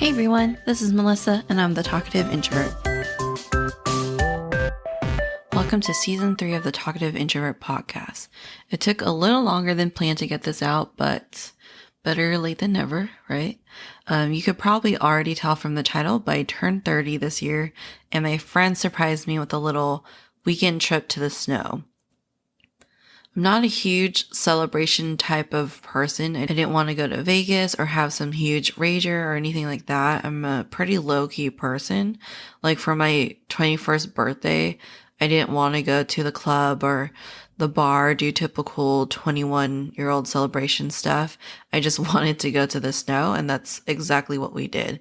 Hey everyone, this is Melissa, and I'm the Talkative Introvert. Welcome to Season 3 of the Talkative Introvert podcast. It took a little longer than planned to get this out, but better late than never, right? You could probably already tell from the title, but I turned 30 this year, and my friend surprised me with a little weekend trip to the snow. I'm not a huge celebration type of person. I didn't want to go to Vegas or have some huge rager or anything like that. I'm a pretty low-key person. Like for my 21st birthday, I didn't want to go to the club or the bar, do typical 21-year-old celebration stuff. I just wanted to go to the snow, and that's exactly what we did.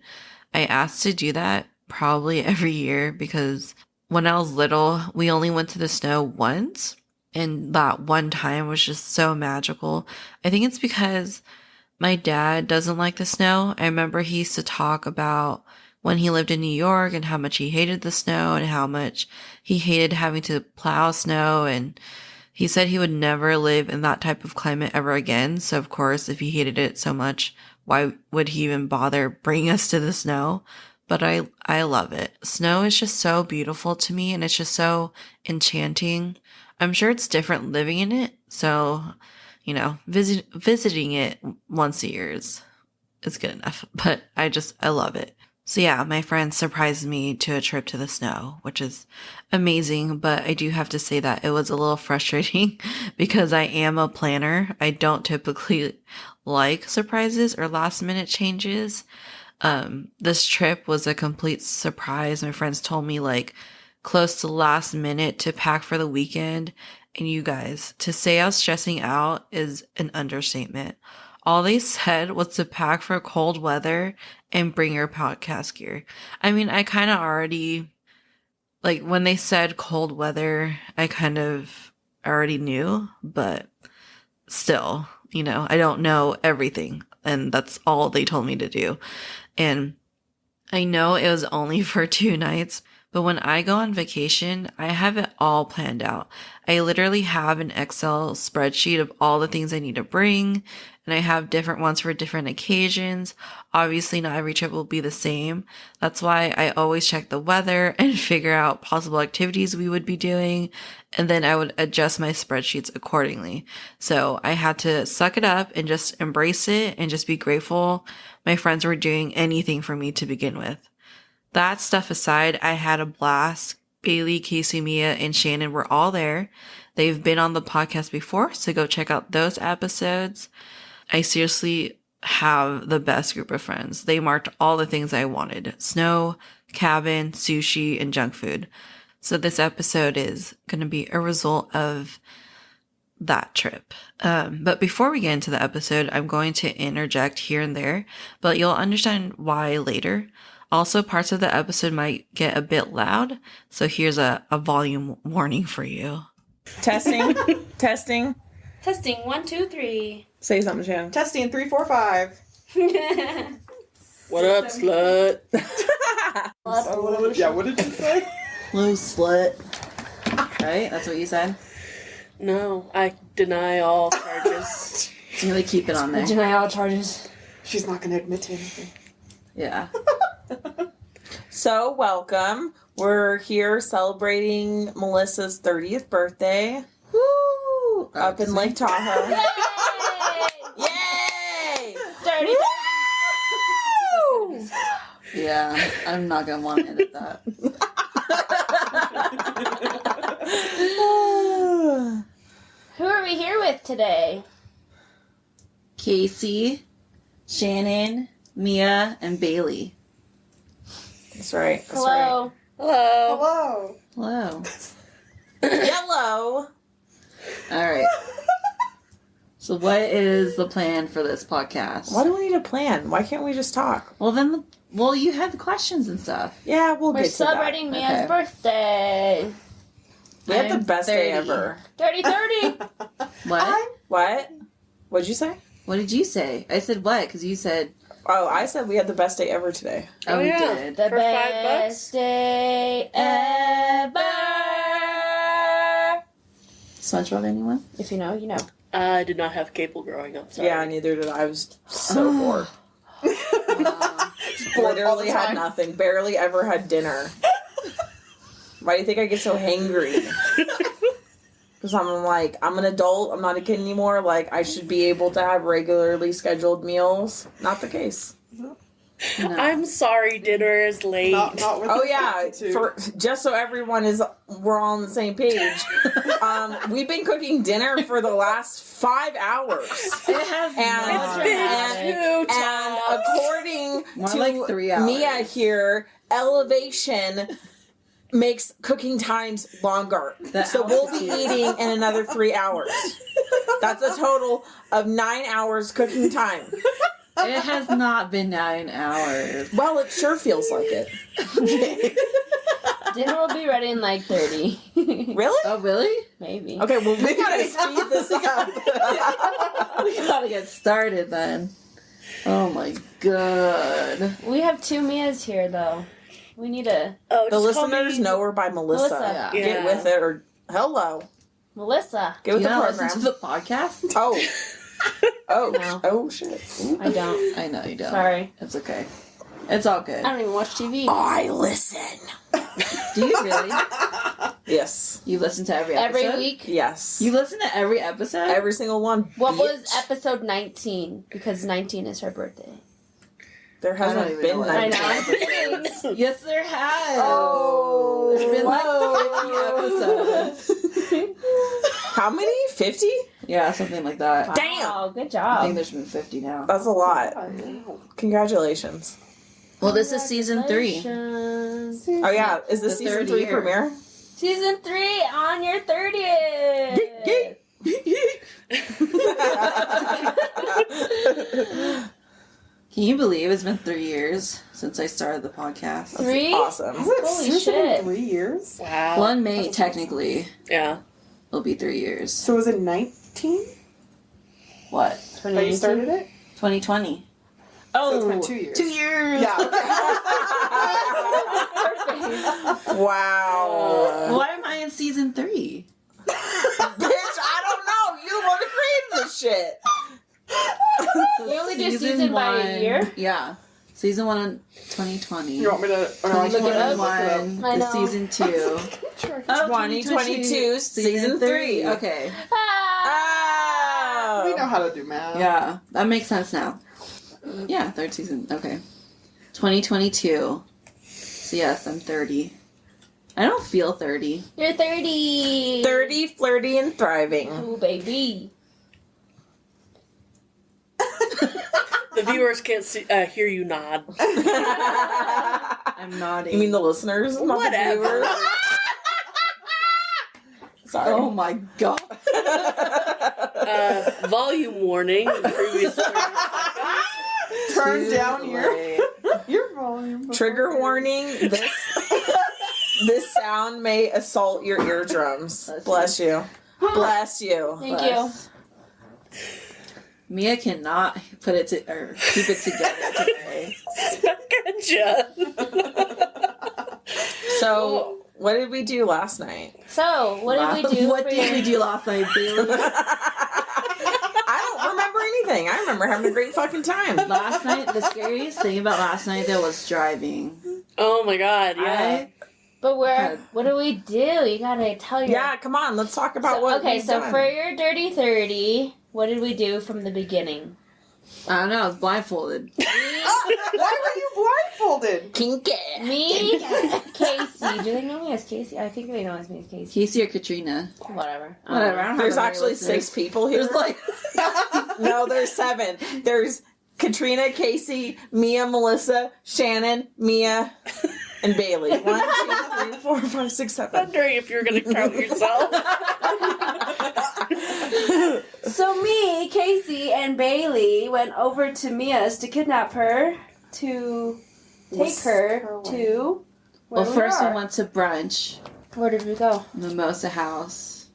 I asked to do that probably every year because when I was little, we only went to the snow once. And that one time was just so magical. I think it's because my dad doesn't like the snow. I remember he used to talk about when he lived in New York and how much he hated the snow and how much he hated having to plow snow. And he said he would never live in that type of climate ever again. So of course, if he hated it so much, why would he even bother bringing us to the snow? But I love it. Snow is just so beautiful to me, and it's just so enchanting. I'm sure it's different living in it. So, visiting it once a year is good enough. But I love it. So yeah, my friend surprised me to a trip to the snow, which is amazing. But I do have to say that it was a little frustrating because I am a planner. I don't typically like surprises or last minute changes. This trip was a complete surprise. My friends told me close to the last minute to pack for the weekend. And you guys, to say I was stressing out is an understatement. All they said was to pack for cold weather and bring your podcast gear. I mean, I kind of already, when they said cold weather, I kind of already knew, but still, I don't know everything. And that's all they told me to do. And I know it was only for 2 nights, but when I go on vacation, I have it all planned out. I literally have an Excel spreadsheet of all the things I need to bring, and I have different ones for different occasions. Obviously, not every trip will be the same. That's why I always check the weather and figure out possible activities we would be doing, and then I would adjust my spreadsheets accordingly. So I had to suck it up and just embrace it and just be grateful my friends were doing anything for me to begin with. That stuff aside, I had a blast. Bailey, Casey, Mia, and Shannon were all there. They've been on the podcast before, so go check out those episodes. I seriously have the best group of friends. They marked all the things I wanted: snow, cabin, sushi, and junk food. So this episode is going to be a result of that trip. But before we get into the episode, I'm going to interject here and there, but you'll understand why later. Also, parts of the episode might get a bit loud, so here's a volume warning for you. Testing. Testing. Testing 1, 2, 3. Say something, Shannon. Testing 3, 4, 5. What up, slut? Yeah, what did you say? Hello, slut. Right? That's what you said? No, I deny all charges. I'm going to keep it on there. Deny all charges. She's not going to admit to anything. Yeah. So, welcome. We're here celebrating Melissa's 30th birthday. Woo! Up in Lake Tahoe. Yay! Dirty. Woo! Yeah, I'm not going to want to edit that. Who are we here with today? Casey, Shannon, Mia, and Bailey. That's right. That's Hello. Hello. Hello. Hello. right. Yellow. All right. So what is the plan for this podcast? Why do we need a plan? Why can't we just talk? Well, you have the questions and stuff. Yeah, we'll We're get to that. celebrating Mia's Okay. birthday. We had the I'm best 30. day ever. 30. What? What? What'd you say? What did you say? I said what? Because you said... Oh, I said we had the best day ever today. Oh, we yeah. did. The For best day ever. SpongeBob, anyone? If you know, you know. I did not have cable growing up. Sorry. Yeah, neither did I. I was so bored. Wow. Bored all the Literally had time. nothing. Barely ever had dinner. Why do you think I get so hangry? Because I'm like, I'm an adult. I'm not a kid anymore. Like, I should be able to have regularly scheduled meals. Not the case. No. I'm sorry, dinner is late. Not with Oh the yeah, substitute. for just so we're all on the same page. We've been cooking dinner for the last 5 hours, It has and It's been and according More to like 3 hours. Mia here, elevation makes cooking times longer. So we'll be eating in another 3 hours. That's a total of 9 hours cooking time. It has not been 9 hours. Well, it sure feels like it. Dinner will be ready in like 30. Really? Oh, really? Maybe. Okay, well, we gotta speed this up. We gotta get started then. Oh my god. We have 2 Mias here, though. We need a Oh, The just call listeners me- know her by Melissa. Melissa. Yeah. Get with it, or hello. Melissa. Get with Do the you not program. listen to the podcast? Oh. Oh. No. Oh, shit. Ooh. I don't. I know you don't. Sorry. It's okay. It's all good. I don't even watch TV. I listen. Do you really? Yes. You listen to every episode? Every week. Yes. You listen to every episode? Every single one. What was bitch. episode 19? Because 19 is her birthday. There I don't hasn't even been know what I 19 know. episodes. Yes, there has. Oh. There's been Whoa. like 50 episodes. How many? 50? Yeah, something like that. Wow, good I job. think there's been 50 now. That's a lot. Congratulations. Well, this is season 3. Congratulations. Oh, yeah. Is this The season third 3 year. premiere? Season 3 on your 30th. Can you believe it's been 3 years since I started the podcast? 3? Awesome. Holy Seriously, shit. 3 years? Wow. Well, in May, technically, Yeah. will be 3 years. So was it 19 What? that you started it? 2020. So it's been 2 years. 2 years! Yeah. Wow. Why am I in season 3? Bitch, I don't know. You the one that created this shit. You only do season by a year? Yeah. Season 1 in 2020. You want me to? Or no, I just Look it wanna up. look it up. 2021 I to know. season 2. Sure. Oh, 2022, season 3. Okay. Oh. We know how to do math. Yeah, that makes sense now. Yeah, 3rd season. Okay. 2022. So yes, I'm 30. I don't feel 30. You're 30. 30, flirty, and thriving. Ooh, baby. The viewers can't see, hear you nod. I'm nodding. You mean the listeners? Not the Whatever. viewers? Sorry. Oh my god. Volume warning. In the previous 30 seconds. Turn Too down your late. volume. Trigger warning. This sound may assault your eardrums. Bless you. Bless you. Thank Bless. Mia cannot put it to or keep it together today. Gotcha. So, what did we do last night? you. So, what did we do? What for did your- we do last night, Bailey? I don't remember anything. I remember having a great fucking time. Last night, the scariest thing about last night though was driving. Oh my god, yeah. But what do we do? You gotta tell your. Yeah, come on. Let's talk about what Okay, we've so done. for your dirty 30, what did we do from the beginning? I don't know. I was blindfolded. Why were you blindfolded? Kinky. Me, Casey. Do they know me as Casey? I think they know me as Casey. Casey or Katrina? Whatever. Whatever. I don't There's have any actually listeners. 6 people here. There's like No, there's 7. There's Katrina, Casey, Mia, Melissa, Shannon, Mia, and Bailey. 1, 2, 3, 4, 5, 6, 7. Wondering if you're gonna count yourself. So me, Casey, and Bailey went over to Mia's to kidnap her, to take Whisk her her away. to. well, first we are. went to brunch, Where did we go? Mimosa House.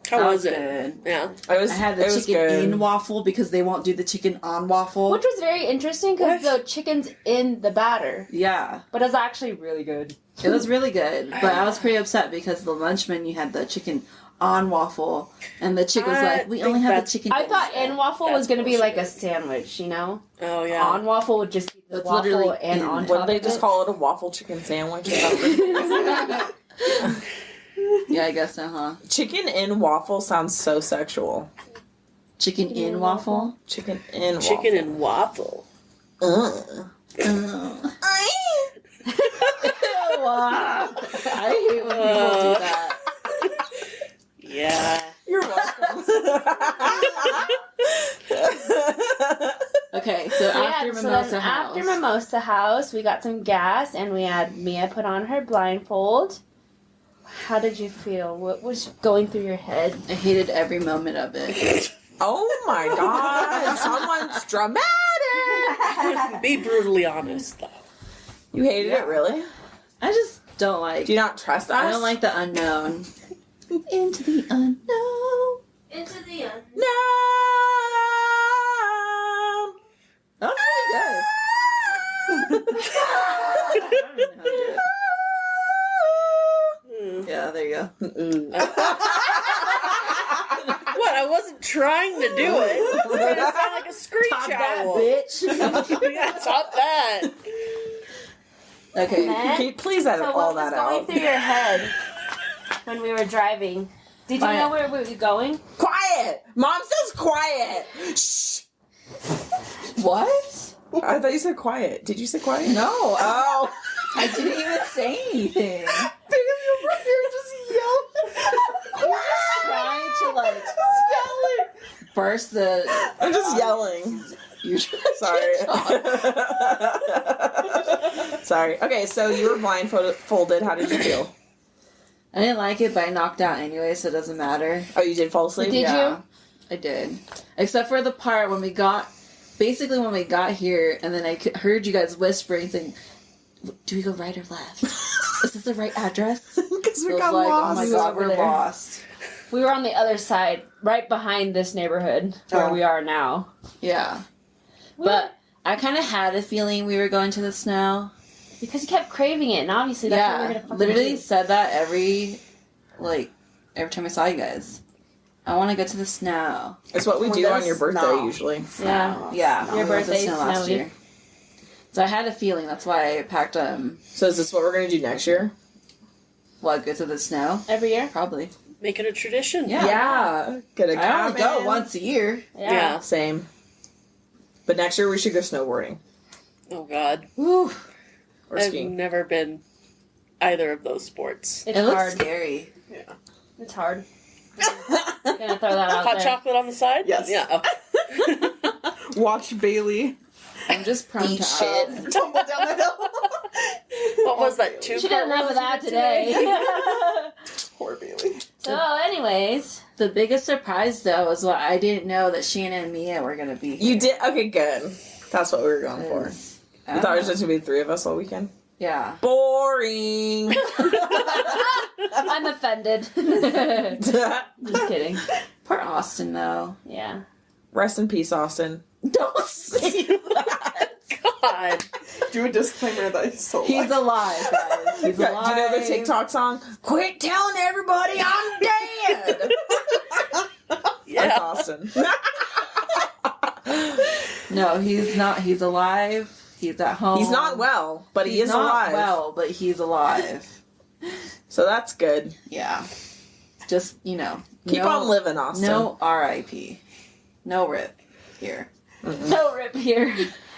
How That was it? good. Yeah. It was, I had it the was chicken good. in waffle because they won't do the chicken on waffle. Which was very interesting because the chicken's in the batter, Yeah, but it's actually really good. it was really good. But I was pretty upset because the lunch menu had the chicken on waffle, and the chick was I like, "We think only have the that's- chicken." I thought in waffle was That's going to be like a bullshit. sandwich, you know? Oh yeah. On waffle would just be the It's waffle literally and in on it. top Wouldn't they of just it. call it a waffle chicken sandwich? Yeah, I guess so, huh? Chicken in waffle sounds so sexual. Chicken in waffle. Chicken in Chicken and waffle. waffle. Wow. I hate when people do that. Yeah. You're welcome. Okay, so after so Mimosa then House. after Mimosa House, we got some gas and we had Mia put on her blindfold. How did you feel? What was going through your head? I hated every moment of it. Oh my god, someone's dramatic. Be brutally honest, though. You hated it, really? I just don't like. Do you not trust us? I don't like the unknown. Into the unknown. Into the end. No. That's pretty good. I don't even know how to do it. Yeah, there you go. What? I wasn't trying to do it. I was trying to sound like a screech Top that, owl. bitch. Yeah, top that. Okay. Can you please edit So all what was that going out? through your head when we were driving? Did you Fine. know where we were going? Quiet! Mom says quiet! Shh! What? I thought you said quiet. Did you say quiet? No. Oh. I didn't even say anything. You're just yelling. Trying to like burst the. I'm just yelling. You're Sorry. Sorry. Okay, so you were blindfolded. How did you feel? I didn't like it, but I knocked out anyway, so it doesn't matter. Oh, you did fall asleep? Did you? I did. Except for the part when we got here, and then I heard you guys whispering, saying, "Do we go right or left? Is this the right address?" Because we I was got like, lost. "Oh my We were god, over we're there." lost." We were on the other side, right behind this neighborhood where Oh. we are now. Yeah, but I kind of had a feeling we were going to the snow. Because you kept craving it, and obviously that's what we're Yeah, gonna fucking literally do. said that every time I saw you guys. I want to go to the snow. It's what we do on your birthday, No. usually. Yeah. Yeah, Your we went to the birthday's snow last snowy. year. So I had a feeling. That's why I packed So is this what we're going to do next year? what, go to the snow? Every year. Probably. Make it a tradition. Yeah. Get a I only go cabin. once a year. Yeah. Same. But next year we should go snowboarding. Oh God. Woo. Or I've skiing. never been either of those sports. It's It looks hard. scary. It's hard. Gonna throw that out Hot there. chocolate on the side? Yes. Yeah. Okay. Watch Bailey I'm just prone Eat to shit. it. tumble down the hill. What was that? She did enough of that today. Poor Bailey. So, anyways, The biggest surprise, though, was what I didn't know that Shanna and Mia were going to be here. You did? Okay, good. That's what we were going for. I You don't thought it was know. just going to be the three of us all weekend? Yeah. Boring! I'm offended. Just kidding. Poor Austin, though. Yeah. Rest in peace, Austin. Don't say that. God. Do a disclaimer that he's so He's alive, guys. He's Yeah, alive. do you know the TikTok song? Quit telling everybody I'm dead! That's Yeah. Austin. No, he's not. He's alive. He's at home. He's not well, but he He's is not alive. well, but he's alive. So that's good. Yeah. Just, Keep on living, Austin. No RIP. No RIP here. No rip here.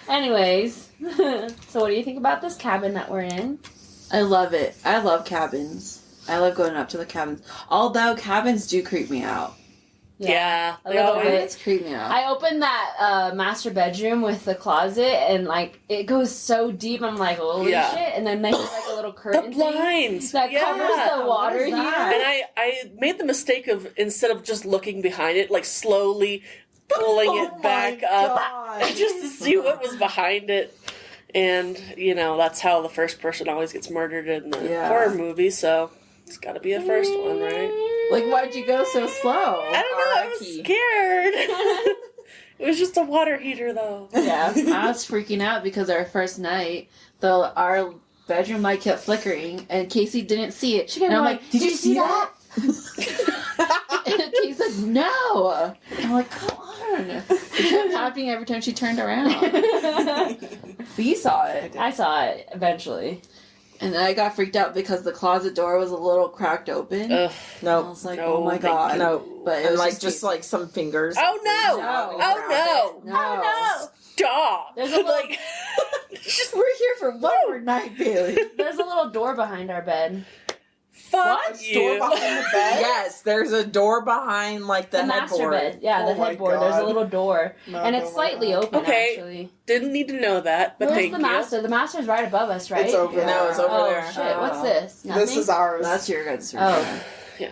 Anyways, so what do you think about this cabin that we're in? I love it. I love cabins. I love going up to the cabins. Although cabins do creep me out. Yeah. A They little always- bit. Cabins creep me out. I opened that master bedroom with the closet, and like it goes so deep. I'm like, holy Yeah. shit! And then they have like a little The curtain thing blinds. that yeah. covers the water What is that? heater. And I made the mistake of, instead of just looking behind it, like slowly pulling Oh it back my up God. just to see what was behind it. And, that's how the first person always gets murdered in the Yeah. horror movie, so it's gotta be a first one, right? Like, why'd you go so slow? I don't know, I was R.I.P. scared. It was just a water heater, though. Yeah, I was freaking out because our first night, our bedroom light kept flickering, and Casey didn't see it. She kept and I'm going, like, "Did you see that?" He said, no. I'm like, come on. It kept happening every time she turned around. But you saw it. I saw it eventually. And then I got freaked out because the closet door was a little cracked open. Ugh. I No. was like, No, oh my thank god. No. But it And was like just just like some fingers. Oh no! No. Oh no! No. Oh Stop! There's a little- like, We're here for one more night, Bailey. There's a little door behind our bed. fuck What? you. Door behind the bed? Yes, there's a door behind like the, The master headboard. bed. Yeah, the Oh my headboard. There's a God. little door. No, And it's don't slightly worry. open, Okay. actually. Didn't need to know that, but Where's thank the you. master? The master's right above us, right? It's over No, it's over Oh, there. shit. What's this? Nothing? This is ours. That's your guys' Oh. room. Yeah.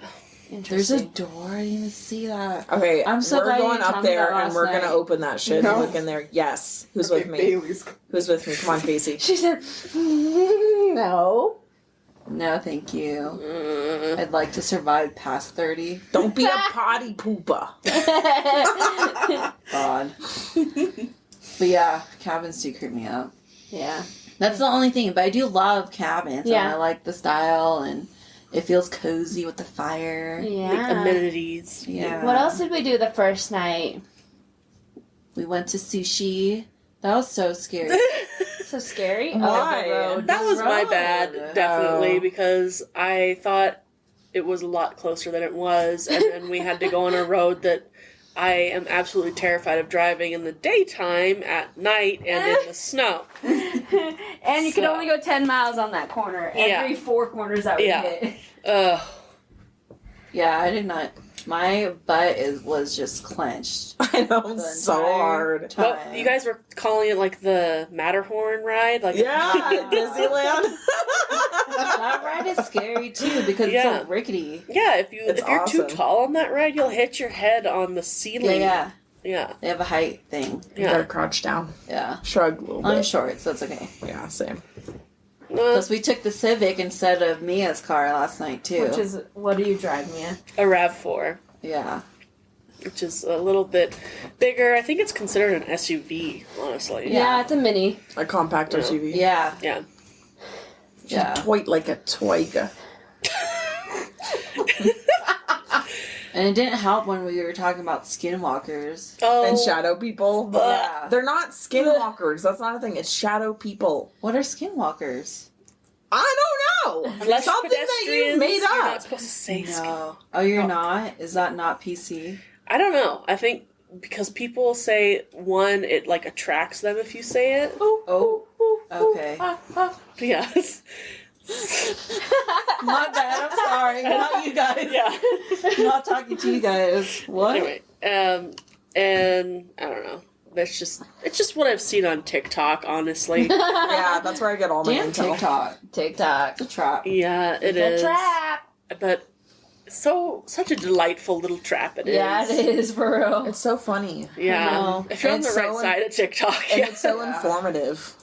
There's a Interesting. door. I didn't even see that. Okay, I'm so we're glad you going didn't tell up me there that and last we're night. gonna open that shit No. and look in there. Yes. Who's Okay, with me? Bailey's. Who's with me? Come on, Casey. She said, no. No, thank you. Mm. I'd like to survive past 30. Don't be a potty pooper. God. But yeah, cabins do creep me out. Yeah. That's the only thing. But I do love cabins. Yeah. And I like the style, and it feels cozy with the fire. Like Yeah. amenities. Yeah. What else did we do the first night? We went to sushi. That was so scary. So scary. Why? Oh, the road. That was my Road. bad, definitely, Oh. because I thought it was a lot closer than it was, and then we had to go on a road that I am absolutely terrified of driving in the daytime, at night, and in the snow. And you can So- only go 10 miles on that corner. Yeah. Every 4 corners that we Yeah. hit. Ugh. Yeah, I did not. My butt was just clenched. I know, The so entire hard. time. Well, you guys were calling it like the Matterhorn ride? Like Yeah, Disneyland. That ride is scary too because Yeah. it's so rickety. Yeah, if It's you're too awesome. tall on that ride, you'll hit your head on the Yeah, ceiling. yeah. Yeah. They have a height thing. You gotta Yeah. crouch down. Yeah. Shrug a little I'm bit. short, so it's okay. Yeah, same. Plus, we took the Civic instead of Mia's car last night too. Which is, what do you drive, Mia? A RAV4, yeah. which is a little bit bigger. I think it's considered an SUV, honestly. Yeah, it's a mini. A compact SUV. Yeah. Yeah. Yeah. Toy like a toiga. And it didn't help when we were talking about skinwalkers. Oh, And shadow people. Yeah. They're not skinwalkers. That's not a thing. It's shadow people. What are skinwalkers? I don't know. unless Something that pedestrians, you made You're not up. supposed to say skin. No. Oh, you're not? Is that not PC? I don't know. I think because people say one, it like attracts them if you say it. Oh. Okay. Yes. My bad. I'm sorry. Not you guys. Yeah. I'm not talking to you guys. What? Anyway, and I don't know. It's just what I've seen on TikTok, honestly. Yeah, that's where I get all my Damn intel. TikTok. TikTok. It's a trap. Yeah, it The is. trap. But such a delightful little trap it is. Yeah, it is for real. It's so funny. Yeah. I know. If you're on And the it's right so side of TikTok. And Yeah. it's so Yeah. informative.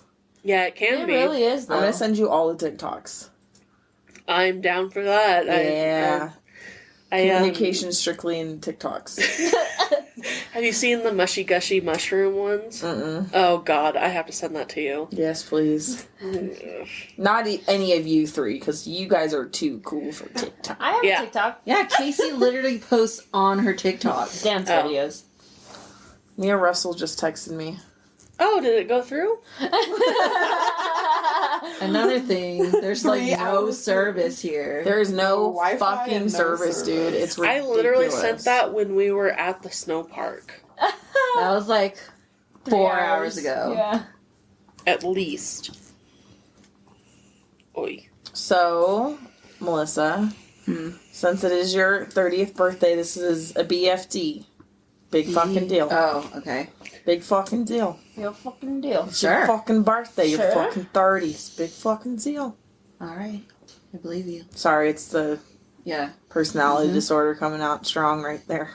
Yeah, it can It be. really is, I'm though. gonna send you all the TikToks. I'm down for that. Yeah. I Communication strictly in TikToks. have you seen the mushy gushy mushroom ones? Mm-mm. Oh God, I have to send that to you. Yes, please. Not any of you three, because you guys are too cool for TikTok. I have Yeah. a TikTok. Yeah, Casey literally posts on her TikTok. Dance Oh. videos. Mia Russell just texted me. Oh, did it go through? Another thing, there's like 3 no hours. service here. There is no Wi-Fi fucking and no service, dude. service. It's I ridiculous. literally sent that when we were at the snow park. That was like 4 hours ago. Yeah. At least. Oi. So, Melissa, since it is your 30th birthday, this is a BFD. Big fucking deal. Oh, okay. Big fucking deal. Your fucking deal. It's your Sure. fucking birthday. Your Sure. fucking 30s. Big fucking deal. All right. I believe you. Sorry, it's the Yeah. personality disorder coming out strong right there.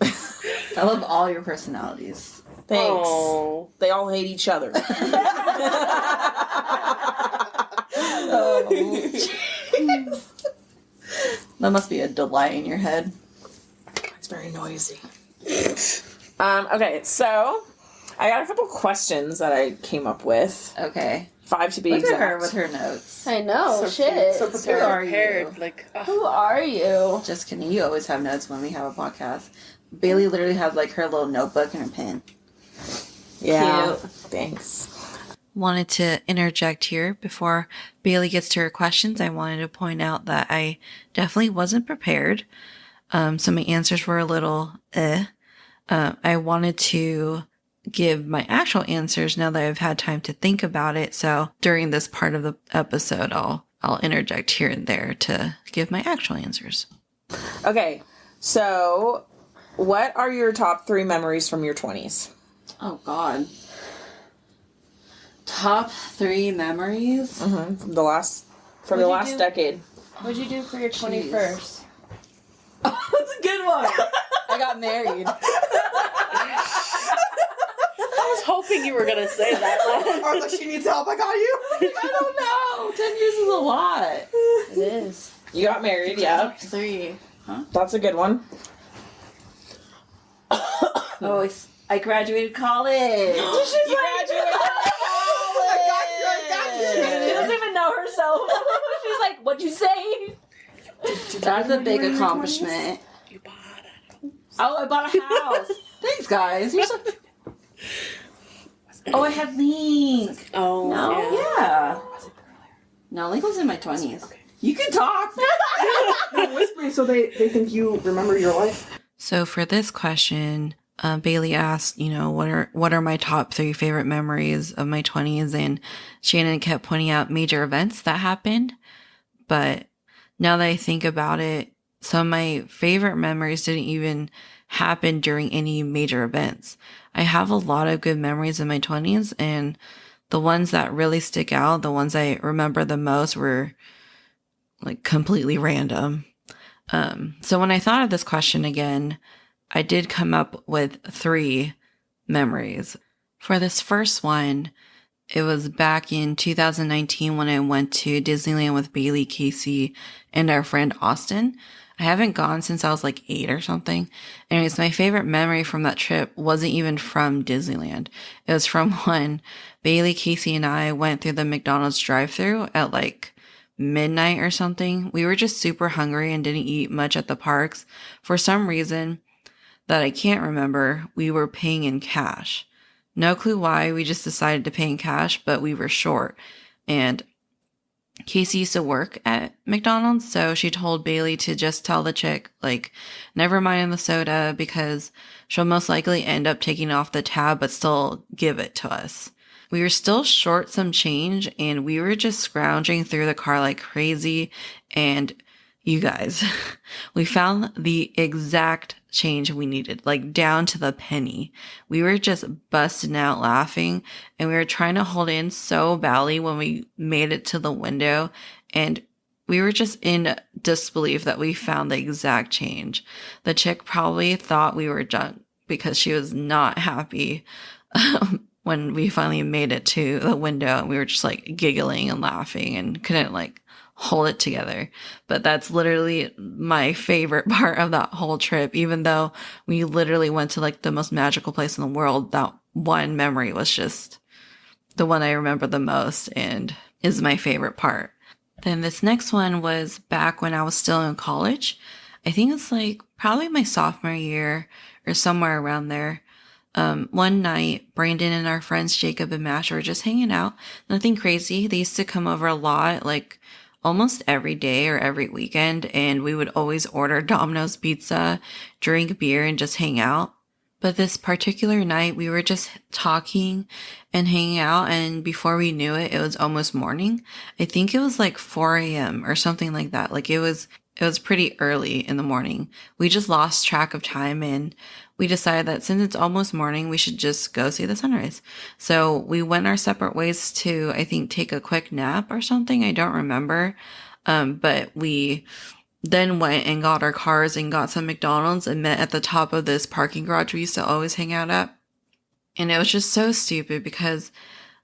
I love all your personalities. Thanks. Oh. They all hate each other. That must be a delight in your head. It's very noisy. Okay, so I got a couple questions that I came up with Okay. 5 to be Look exact. at her with her notes. I know, So shit. cute, so Who prepared. are you? Prepared, like, Who are you? Just kidding. You always have notes when we have a podcast. Bailey literally has like her little notebook and her pen. Yeah. Cute. Thanks. Wanted to interject here before Bailey gets to her questions. I wanted to point out that I definitely wasn't prepared. So my answers were a little I wanted to give my actual answers now that I've had time to think about it. So during this part of the episode, I'll interject here and there to give my actual answers. Okay, so what are your top 3 memories from your 20s? Oh God. Top 3 memories. Mm-hmm. From the last What'd you do? decade. What'd you do for your 21st? Oh, that's a good one. I got married. I was hoping you were gonna say that. I was like, she needs help. I got you. I don't know. 10 years is a lot. It is. You got married, yeah. 3. That's a good one. Oh, I graduated college. She's graduated. She doesn't even know herself. She's like, what'd you say? That's a big accomplishment. You bought it. Oh, I bought a house. Thanks, guys. You're so... Oh, I had Link. Oh, No, yeah. No, Link was in my 20s. You can talk. Whispering so they think you remember your life. So for this question, Bailey asked, what are my top 3 favorite memories of my 20s? And Shannon kept pointing out major events that happened. But now that I think about it, some of my favorite memories didn't even happen during any major events. I have a lot of good memories in my 20s, and the ones that really stick out, the ones I remember the most, were like completely random. So when I thought of this question again, I did come up with 3 memories. For this first one, it was back in 2019 when I went to Disneyland with Bailey, Casey, and our friend Austin. I haven't gone since I was like 8 or something. Anyways, my favorite memory from that trip wasn't even from Disneyland. It was from when Bailey, Casey, and I went through the McDonald's drive-thru at like midnight or something. We were just super hungry and didn't eat much at the parks. For some reason that I can't remember, we were paying in cash. No clue why, we just decided to pay in cash, but we were short. And Casey used to work at McDonald's, so she told Bailey to just tell the chick, like, never mind the soda because she'll most likely end up taking off the tab but still give it to us. We were still short some change and we were just scrounging through the car like crazy. And you guys, we found the exact change we needed, like down to the penny. We were just busting out laughing and we were trying to hold in so badly when we made it to the window. And we were just in disbelief that we found the exact change. The chick probably thought we were drunk because she was not happy when we finally made it to the window, and we were just like giggling and laughing and couldn't like hold it together. But that's literally my favorite part of that whole trip. Even though we literally went to like the most magical place in the world, that one memory was just the one I remember the most and is my favorite part. Then this next one was back when I was still in college. I think it's like probably my sophomore year or somewhere around there. One night, Brandon and our friends Jacob and Mash were just hanging out. Nothing crazy. They used to come over a lot, like almost every day or every weekend, and we would always order Domino's pizza, drink beer, and just hang out. But this particular night, we were just talking and hanging out, and before we knew it, it was almost morning. I think it was like 4 a.m. or something like that. Like it was pretty early in the morning. We just lost track of time, and we decided that since it's almost morning, we should just go see the sunrise. So we went our separate ways to, I think, take a quick nap or something. I don't remember. But we then went and got our cars and got some McDonald's and met at the top of this parking garage we used to always hang out at. And it was just so stupid because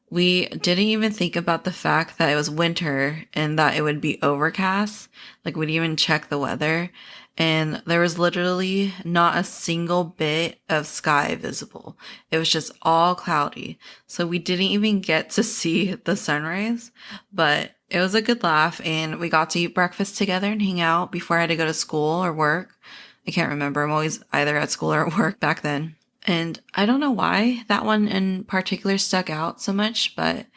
we didn't even think about the fact that it was winter and that it would be overcast. Like, we'd even check the weather. and there was literally not a single bit of sky visible. It was just all cloudy. So we didn't even get to see the sunrise, but it was a good laugh, and we got to eat breakfast together and hang out before I had to go to school or work. I can't remember. I'm always either at school or at work back then. And I don't know why that one in particular stuck out so much, but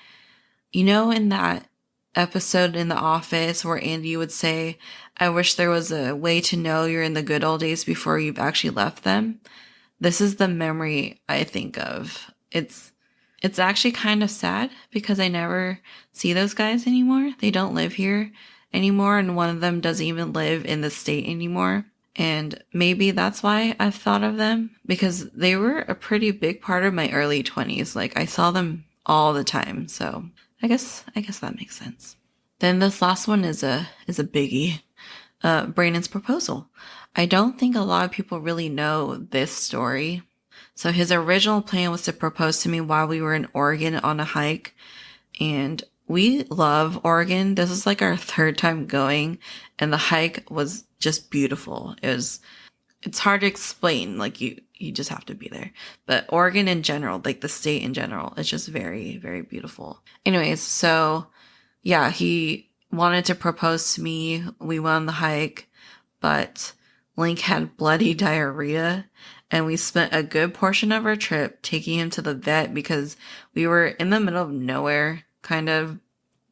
you know, in that episode in The Office where Andy would say, I wish there was a way to know you're in the good old days before you've actually left them. This is the memory I think of. It's actually kind of sad because I never see those guys anymore. They don't live here anymore, and one of them doesn't even live in the state anymore. And maybe that's why I've thought of them, because they were a pretty big part of my early 20s. Like, I saw them all the time. So I guess that makes sense. Then this last one is a biggie. Brandon's proposal. I don't think a lot of people really know this story. So his original plan was to propose to me while we were in Oregon on a hike. And we love Oregon. This is like our third time going, and the hike was just beautiful. It's hard to explain. Like you just have to be there. But Oregon in general, like the state in general, it's just very, very beautiful. Anyways, so yeah, he wanted to propose to me. We went on the hike, but Link had bloody diarrhea, and we spent a good portion of our trip taking him to the vet because we were in the middle of nowhere, kind of,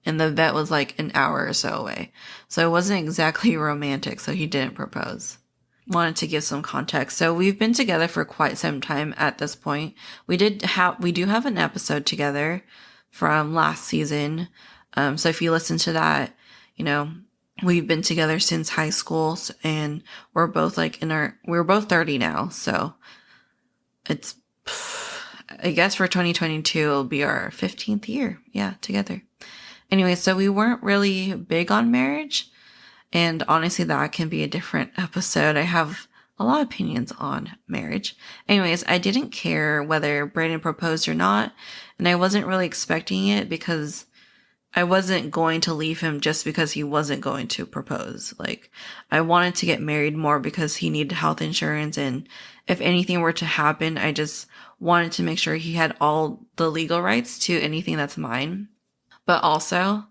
and the vet was like an hour or so away. So it wasn't exactly romantic, so he didn't propose. Wanted to give some context. So we've been together for quite some time at this point. We do have an episode together from last season. So if you listen to that, you know, we've been together since high school, and we're both we're both 30 now. So it's, I guess for 2022, it'll be our 15th year. Yeah, together. Anyway, so we weren't really big on marriage. And honestly, that can be a different episode. I have a lot of opinions on marriage. Anyways, I didn't care whether Brandon proposed or not. And I wasn't really expecting it because I wasn't going to leave him just because he wasn't going to propose. Like, I wanted to get married more because he needed health insurance. And if anything were to happen, I just wanted to make sure he had all the legal rights to anything that's mine. But also,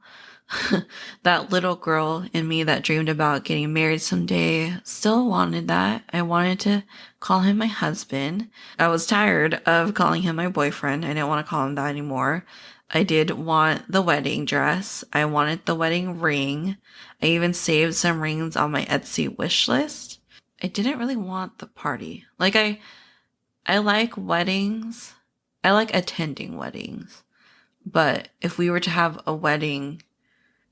that little girl in me that dreamed about getting married someday still wanted that. I wanted to call him my husband. I was tired of calling him my boyfriend. I didn't want to call him that anymore. I did want the wedding dress. I wanted the wedding ring. I even saved some rings on my Etsy wish list. I didn't really want the party. Like, I like weddings. I like attending weddings. But if we were to have a wedding,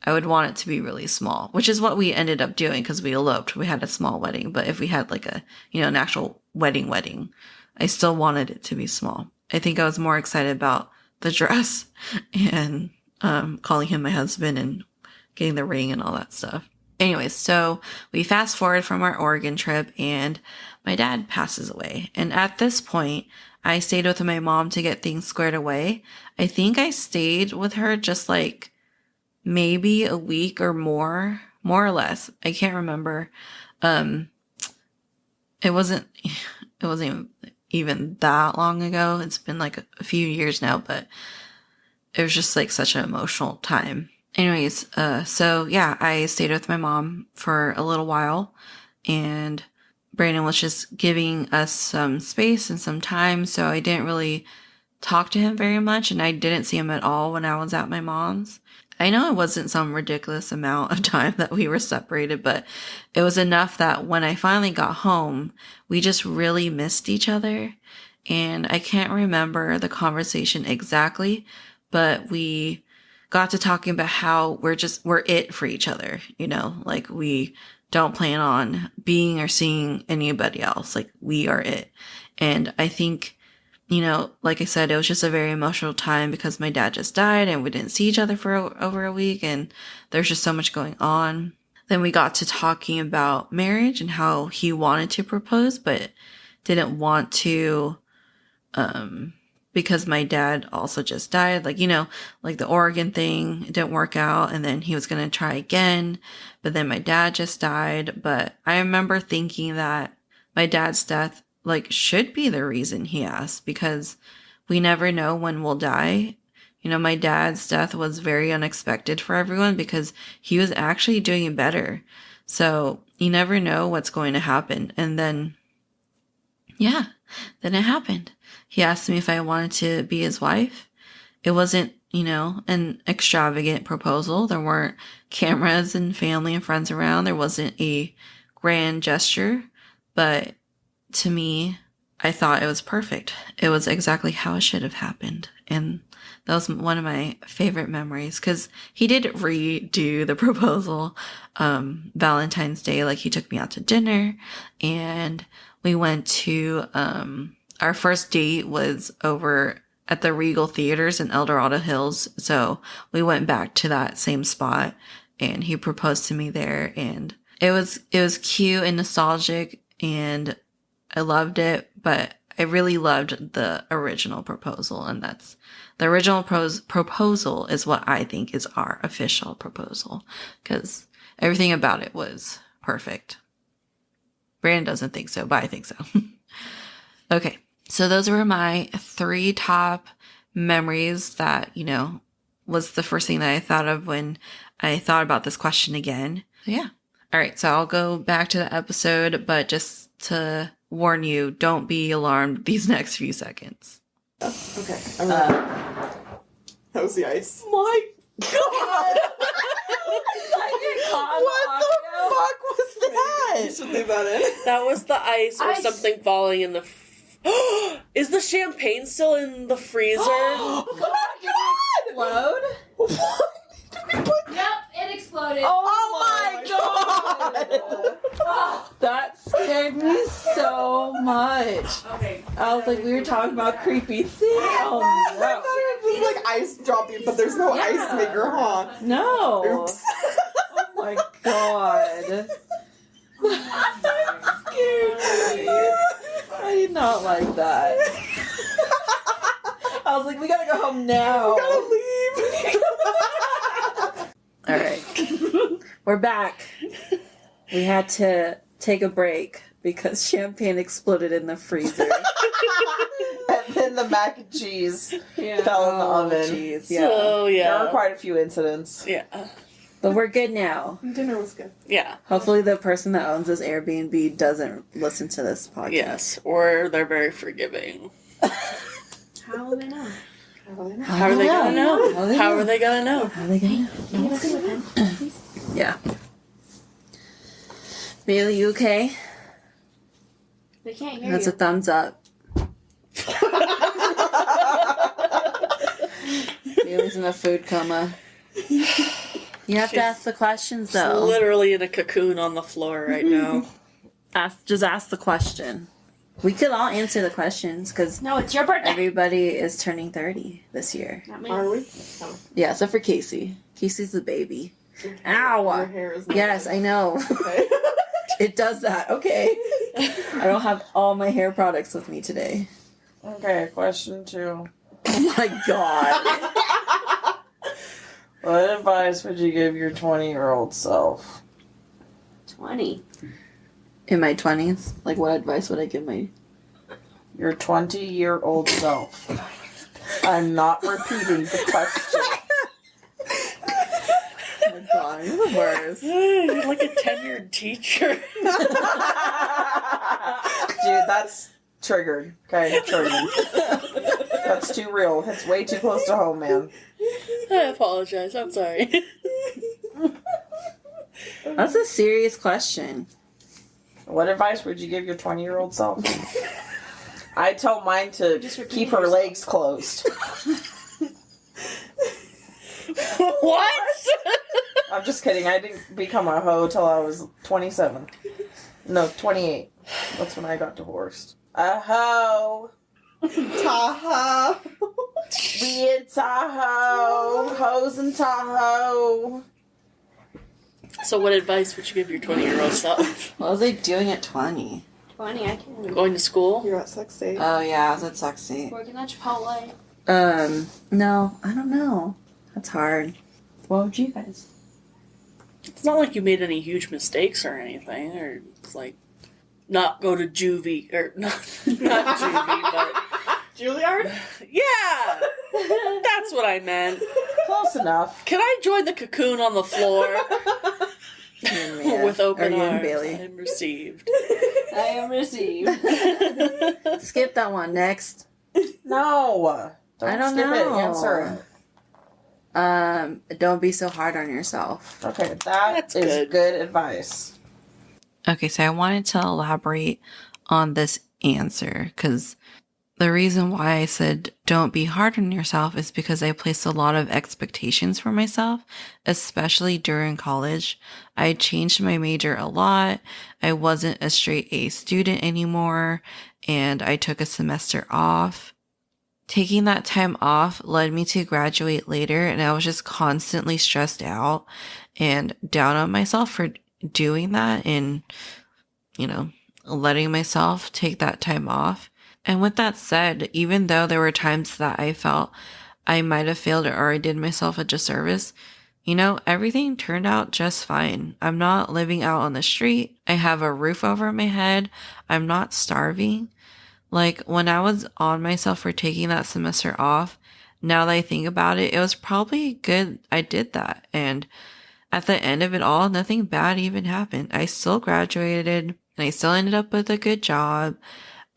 I would want it to be really small, which is what we ended up doing because we eloped. We had a small wedding. But if we had like an actual wedding, I still wanted it to be small. I think I was more excited about the dress and calling him my husband and getting the ring and all that stuff. Anyways, so we fast forward from our Oregon trip, and my dad passes away. And at this point, I stayed with my mom to get things squared away. I think I stayed with her just like maybe a week or more or less. I can't remember. It wasn't even that long ago. It's been like a few years now, but it was just like such an emotional time. Anyways, so yeah, I stayed with my mom for a little while, and Brandon was just giving us some space and some time, so I didn't really talk to him very much, and I didn't see him at all when I was at my mom's. I know it wasn't some ridiculous amount of time that we were separated, but it was enough that when I finally got home, we just really missed each other. And I can't remember the conversation exactly, but we got to talking about how we're it for each other, like we don't plan on being or seeing anybody else. Like, we are it. And I think, like I said, it was just a very emotional time because my dad just died and we didn't see each other for over a week, and there's just so much going on. Then we got to talking about marriage and how he wanted to propose, but didn't want to, because my dad also just died. Like, like the Oregon thing, it didn't work out. And then he was going to try again. But then my dad just died. But I remember thinking that my dad's death, like, should be the reason he asked, because we never know when we'll die. My dad's death was very unexpected for everyone because he was actually doing better. So you never know what's going to happen. And then, yeah, then it happened. He asked me if I wanted to be his wife. It wasn't, an extravagant proposal. There weren't cameras and family and friends around. There wasn't a grand gesture. But to me, I thought it was perfect. It was exactly how it should have happened. And that was one of my favorite memories, because he did redo the proposal Valentine's Day. Like, he took me out to dinner, and we went to our first date was over at the Regal Theaters in El Dorado Hills. So we went back to that same spot, and he proposed to me there, and it was cute and nostalgic, and I loved it. But I really loved the original proposal, and that's the original proposal is what I think is our official proposal, because everything about it was perfect. Brandon doesn't think so, but I think so. Okay, so those were my 3 top memories that, was the first thing that I thought of when I thought about this question again. So yeah. All right, so I'll go back to the episode, but just to warn you, don't be alarmed these next few seconds. Okay. That was the ice. My God! What the fuck was that? You should leave that in. That was the ice or something falling in the... Is the champagne still in the freezer? Oh my God! Explode? What? Yep, it exploded. Oh my God! That scared me so much. Okay. I was like, we were talking about creepy things. Oh I thought it was like ice dropping, but there's no ice maker, huh? no! No. Oops. Oh my God! That scared me. I did not like that. I was like, we gotta go home now. We gotta leave. All right, we're back. We had to take a break because champagne exploded in the freezer. And then the mac and cheese Yeah. fell in the oven. Jeez, yeah. So, yeah. There were quite a few incidents. Yeah. But we're good now. Dinner was good. Yeah. Hopefully, the person that owns this Airbnb doesn't listen to this podcast. Yes. Or they're very forgiving. How will they know? How are they gonna know? How How are they gonna know? How are they gonna know? Can you look at the pen, please? Yeah. Bailey, you okay? They can't hear That's you. a thumbs up. Bailey's in a food coma. You have to ask the questions, She's though. literally in a cocoon on the floor right now. Just ask the question. We could all answer the questions because No, it's your birthday. everybody is turning 30 this year. Not me. Are we? Yeah, except for Casey. Casey's the baby. Your Ow! hair is Yes, I know. Okay. It does that. Okay. I don't have all my hair products with me today. Okay, question 2. Oh my God. What advice would you give your 20-year-old self? 20. In my 20s? Like, what advice would I give your 20-year-old self? I'm not repeating the question. Oh my God, you're the worst. You're like a tenured teacher. Dude, that's triggered. Okay, triggered. That's too real. It's way too close to home, man. I apologize. I'm sorry. That's a serious question. What advice would you give your 20-year-old self? I tell mine to keep her legs closed. What? I'm just kidding. I didn't become a hoe till I was 27. No, 28. That's when I got divorced. A hoe. Tahoe. We in Tahoe. Hoes in Tahoe. So what advice would you give your 20-year-old self? What was I doing at 20? 20, I can. Going to school? You're at sex date. Oh yeah, I was at sexy. Working at Chipotle. No, I don't know. That's hard. What would you guys? It's not like you made any huge mistakes or anything, or it's like not go to juvie, or not juvie, but Juilliard? yeah, that's what I meant. Close enough. Can I join the cocoon on the floor with open Or you and arms? Bailey. I'm received. I am received. Skip that one. Next. No. I don't skip know. it. Answer it. Don't be so hard on yourself. Okay, That's is good. good advice. Okay, so I wanted to elaborate on this answer because the reason why I said don't be hard on yourself is because I placed a lot of expectations for myself, especially during college. I changed my major a lot. I wasn't a straight A student anymore, and I took a semester off. Taking that time off led me to graduate later, and I was just constantly stressed out and down on myself for doing that and, letting myself take that time off. And with that said, even though there were times that I felt I might have failed or I did myself a disservice, everything turned out just fine. I'm not living out on the street. I have a roof over my head. I'm not starving. Like when I was on myself for taking that semester off, now that I think about it, it was probably good I did that. And at the end of it all, nothing bad even happened. I still graduated and I still ended up with a good job.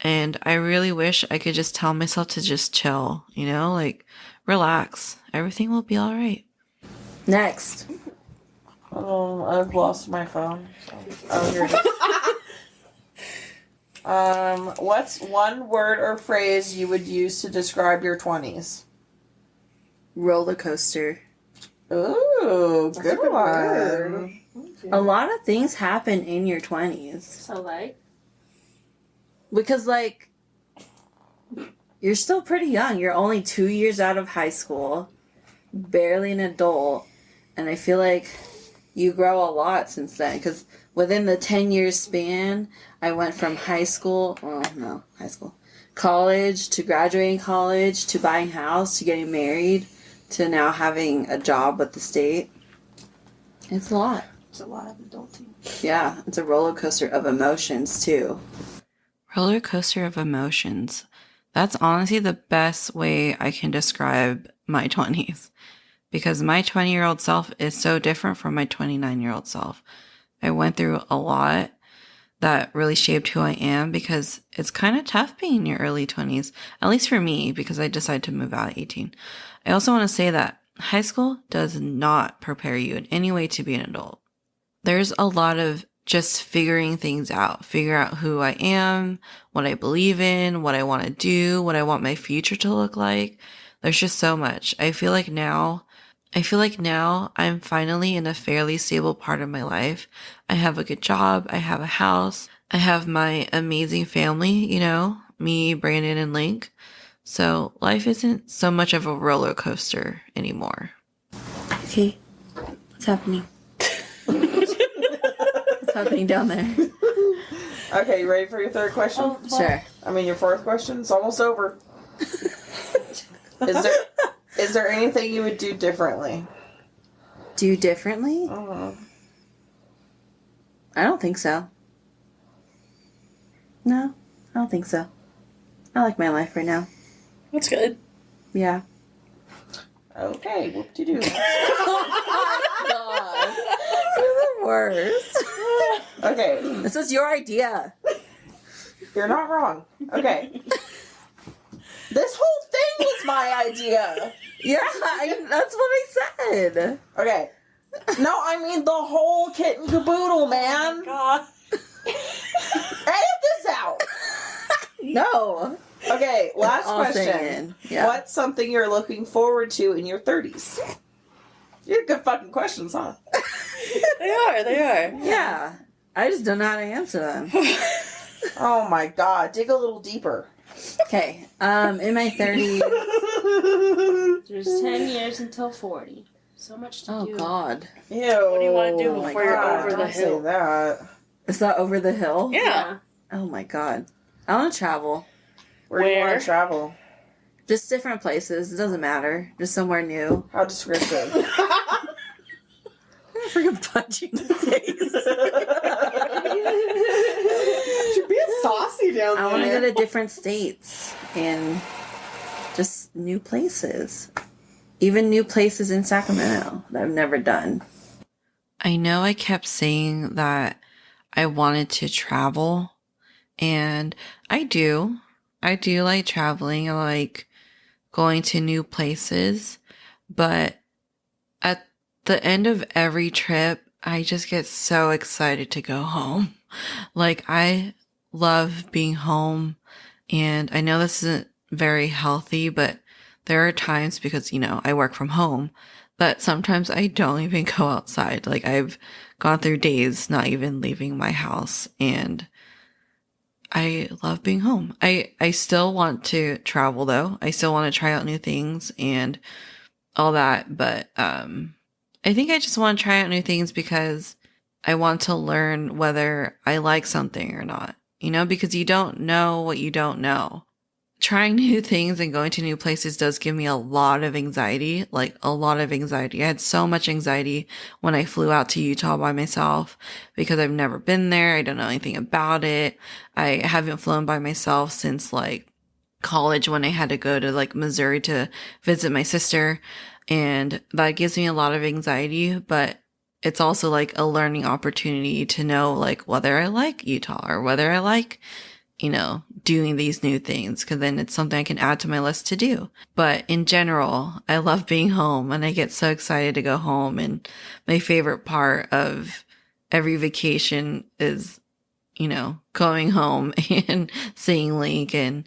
And I really wish I could just tell myself to just chill, relax. Everything will be all right. Next. I've lost my phone. Oh, here it is. What's one word or phrase you would use to describe your 20s? Roller coaster. Ooh, That's good a good one. word. A lot of things happen in your 20s. So, like? Because, you're still pretty young. You're only 2 years out of high school, barely an adult. And I feel like you grow a lot since then. Because within the 10-year span, I went from college to graduating college to buying a house to getting married to now having a job with the state. It's a lot. It's a lot of adulting. Yeah, it's a roller coaster of emotions, too. Roller coaster of emotions. That's honestly the best way I can describe my 20s. Because my 20-year-old self is so different from my 29-year-old self. I went through a lot that really shaped who I am because it's kind of tough being in your early 20s, at least for me, because I decided to move out at 18. I also want to say that high school does not prepare you in any way to be an adult. There's a lot of just figuring things out, figure out who I am, what I believe in, what I want to do, what I want my future to look like. There's just so much. I feel like now I'm finally in a fairly stable part of my life. I have a good job. I have a house. I have my amazing family, me, Brandon, and Link. So life isn't so much of a roller coaster anymore. Okay, what's happening? What's happening down there? Okay, you ready for your third question? Oh, well, Sure. Your fourth question? It's almost over. Is there anything you would do differently? Do differently? I don't think so. No, I don't think so. I like my life right now. That's good. Yeah. Okay, whoop-de-doo. God. You're the worst. Okay, This was your idea. you're not wrong. Okay. This whole thing was my idea. Yeah, that's what I said. Okay. No, I mean the whole kit and caboodle, man. God. Edit this out. No. Okay, last All question. singing. Yeah. What's something you're looking forward to in your 30s? You're good fucking questions, huh? They are. Yeah. I just don't know how to answer them. Oh my god, dig a little deeper. Okay. In my 30s. there's 10 years until 40. So much to do. Oh, God. Ew. What do you want to do Oh my before you're God, over the don't hill? say that. It's not over the hill? Yeah. Oh my god. I want to travel. Where do you want Where? to travel? Just different places. It doesn't matter. Just somewhere new. How descriptive. Freaking punch you in the face. You're being saucy down I there. want to go to different states and just new places. Even new places in Sacramento that I've never done. I know I kept saying that I wanted to travel, and I do. I do like traveling. I like going to new places, but at the end of every trip, I just get so excited to go home. Like, I love being home, and I know this isn't very healthy, but there are times because, I work from home, that sometimes I don't even go outside. Like, I've gone through days not even leaving my house, and I love being home. I still want to travel though. I still want to try out new things and all that, but I think I just want to try out new things because I want to learn whether I like something or not. Because you don't know what you don't know. Trying new things and going to new places does give me a lot of anxiety, like a lot of anxiety. I had so much anxiety when I flew out to Utah by myself because I've never been there. I don't know anything about it. I haven't flown by myself since like college when I had to go to like Missouri to visit my sister. And that gives me a lot of anxiety, but it's also like a learning opportunity to know like whether I like Utah or whether I like doing these new things, because then it's something I can add to my list to do. But in general, I love being home and I get so excited to go home. And my favorite part of every vacation is, going home and seeing Link and,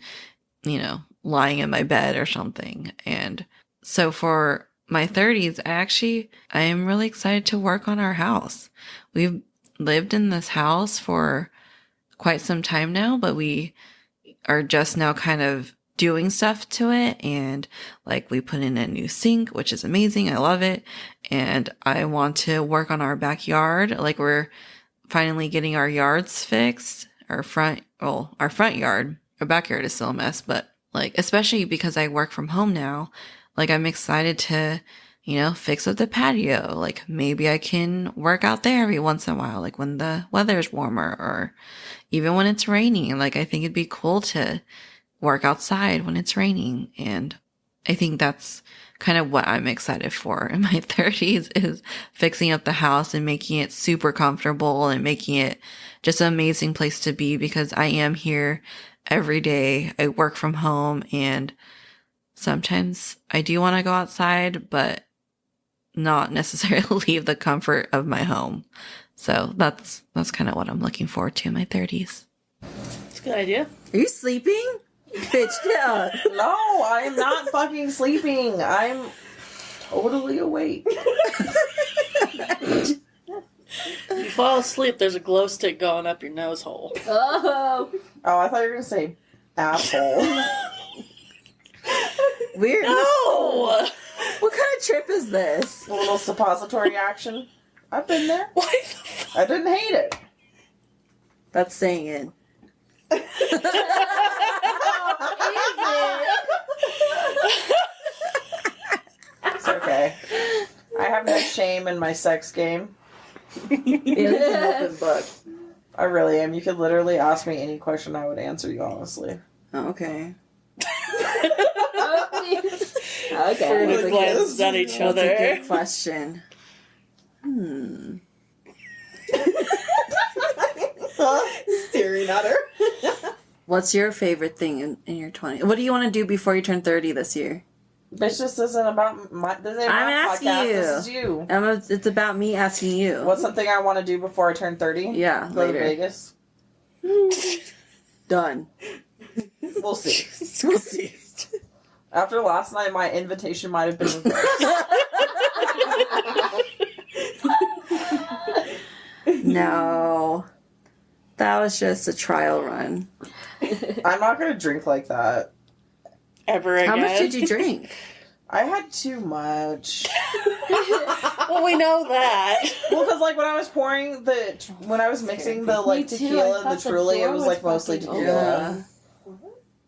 lying in my bed or something. And so for my 30s, I am really excited to work on our house. We've lived in this house for quite some time now, but we are just now kind of doing stuff to it. And like we put in a new sink, which is amazing. I love it. And I want to work on our backyard. Like we're finally getting our yards fixed. Our front yard, our backyard is still a mess, but like, especially because I work from home now, like I'm excited to, fix up the patio. Like maybe I can work out there every once in a while, like when the weather's warmer or even when it's raining. Like I think it'd be cool to work outside when it's raining. And I think that's kind of what I'm excited for in my 30s is fixing up the house and making it super comfortable and making it just an amazing place to be, because I am here every day. I work from home and sometimes I do want to go outside, but not necessarily leave the comfort of my home. So that's kind of what I'm looking forward to in my 30s. It's a good idea. Are you sleeping? Bitch, yeah. No, I'm not fucking sleeping. I'm totally awake. If you fall asleep, there's a glow stick going up your nose hole. Oh. Oh, I thought you were going to say asshole. Weird. No! What kind of trip is this? A little suppository action. I've been there. Why the fuck? I didn't hate it. That's saying it. It's okay. I have no shame in my sex game. It's an open book. I really am. You could literally ask me any question, I would answer you honestly. Oh, okay. Okay. We're gonna Like glance this? at each That's a other. good question. Staring at her. What's your favorite thing in your 20s? What do you want to do before you turn 30 this year? Bitch, this isn't about my. This ain't I'm my asking podcast. you. This is you. It's about me asking you. What's something I want to do before I turn 30? Yeah, Go later. to Vegas. Done. We'll see. We'll see. After last night, my invitation might have been reversed. No. That was just a trial run. I'm not going to drink like that. Ever again. How much did you drink? I had too much. Well, we know that. Well, because like when I was when I was mixing the like Me too, tequila I and the thought the Truly, it door was was like mostly fucking tequila.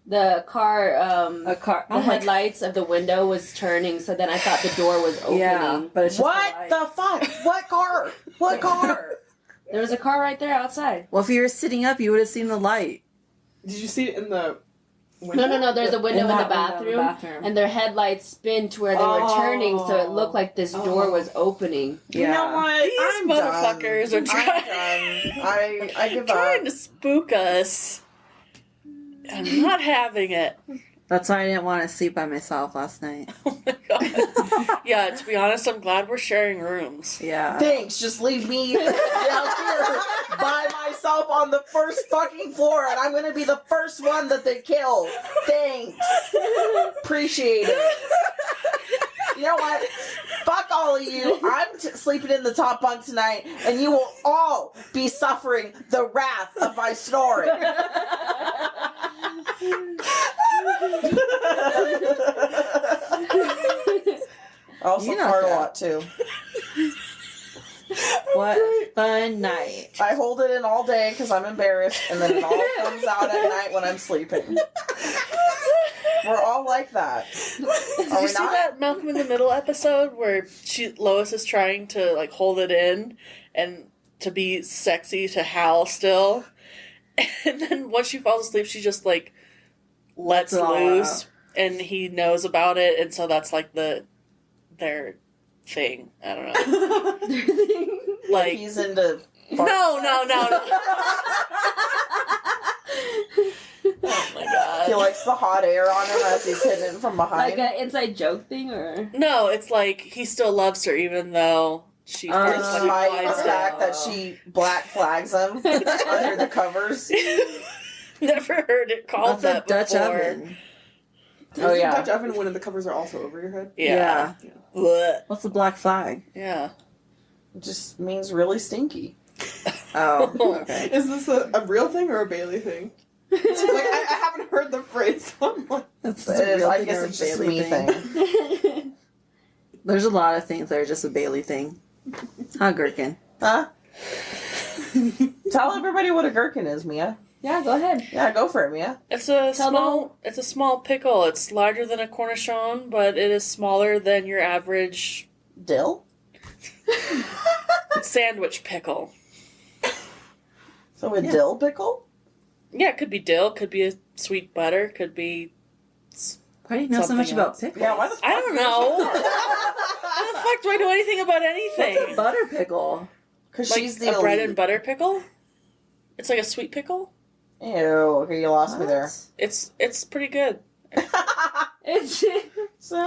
The car, A car. the headlights of the window was turning, so then I thought the door was opening. Yeah, but it's just What the fuck? What car? What car? There was a car right there outside. Well, if you were sitting up, you would have seen the light. Did you see it in the window? No. There's a window in the that window in bathroom, and their headlights spin to where they were turning, so it looked like this door was opening. You know what? These I'm motherfuckers done. are trying. I give Trying up. to spook us. I'm not having it. That's why I didn't want to sleep by myself last night. Oh my god. Yeah, to be honest, I'm glad we're sharing rooms. Yeah. Thanks. Just leave me down here by myself on the first fucking floor, and I'm gonna be the first one that they kill. Thanks. Appreciate it. You know what? Fuck all of you. I'm sleeping in the top bunk tonight, and you will all be suffering the wrath of my snoring. I also You know fart a that. lot too. What a fun night. I hold it in all day because I'm embarrassed, and then it all comes out at night when I'm sleeping. We're all like that. Did Are you we see not? that Malcolm in the Middle episode where Lois is trying to like hold it in and to be sexy to Hal still, and then once she falls asleep, she just like lets It's all loose, and he knows about it, and so that's like their thing. I don't know. Like He's into. fart no. Oh my god. He likes the hot air on him as he's hitting it from behind. Like an inside joke thing, or No, it's like he still loves her even though she first Despite like the implies fact that she black flags him under the covers. it. Never heard it called That's a that Dutch before. oven. Oh, yeah. Dutch oven when the covers are also over your head. Yeah. Blech. What's the black flag? Yeah. It just means really stinky. Oh, okay. Is this a real thing or a Bailey thing? Like I haven't heard the phrase. So I'm like, That's It is, I guess it's just a me thing. There's a lot of things that are just a Bailey thing. Huh, Gherkin? Huh? Tell everybody what a gherkin is, Mia. yeah, go ahead. Yeah, go for it, Mia. It's a Tell small pickle. It's larger than a cornichon, but it is smaller than your average Dill? sandwich pickle. So a Yeah. dill pickle? Yeah, it could be dill, could be a sweet butter, could be Why do you know so Something much about else. pickles? Yeah, why the fuck? I don't know. How the fuck do I know anything about anything? What's a butter pickle? Because Like she's the a bread and elite. butter pickle? It's like a sweet pickle? Ew, okay, you lost me there. It's pretty good. It's You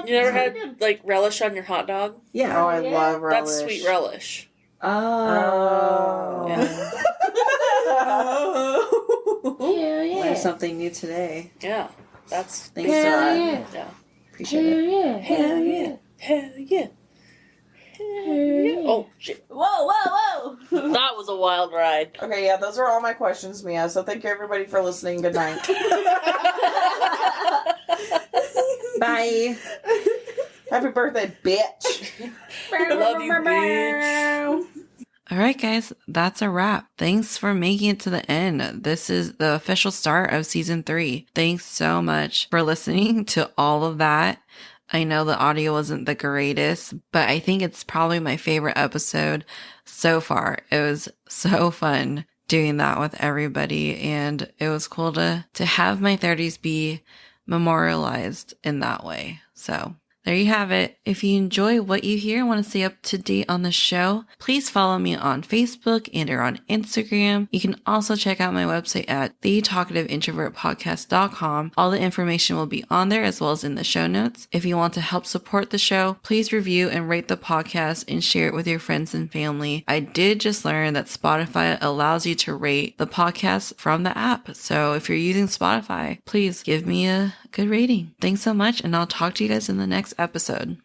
never had like relish on your hot dog? Yeah. Oh, I Yeah. love relish. That's sweet relish. Oh. Yeah. hell yeah. Learned something new today. Yeah. That's Thanks, Hell Dad. yeah. yeah. Appreciate Hell it. yeah. Hell yeah. Hell yeah. Hell yeah. Oh shit. Whoa, whoa, whoa. That was a wild ride. Okay, yeah, those are all my questions, Mia. So thank you everybody for listening. Good night. Bye. Happy birthday, bitch. I love you, bitch. All right, guys, that's a wrap. Thanks for making it to the end. This is the official start of season 3. Thanks so much for listening to all of that. I know the audio wasn't the greatest, but I think it's probably my favorite episode so far. It was so fun doing that with everybody, and it was cool to have my 30s be memorialized in that way. So there you have it. If you enjoy what you hear and want to stay up to date on the show, please follow me on Facebook and or on Instagram. You can also check out my website at thetalkativeintrovertpodcast.com. All the information will be on there as well as in the show notes. If you want to help support the show, please review and rate the podcast and share it with your friends and family. I did just learn that Spotify allows you to rate the podcast from the app. So if you're using Spotify, please give me a good rating. Thanks so much, and I'll talk to you guys in the next episode.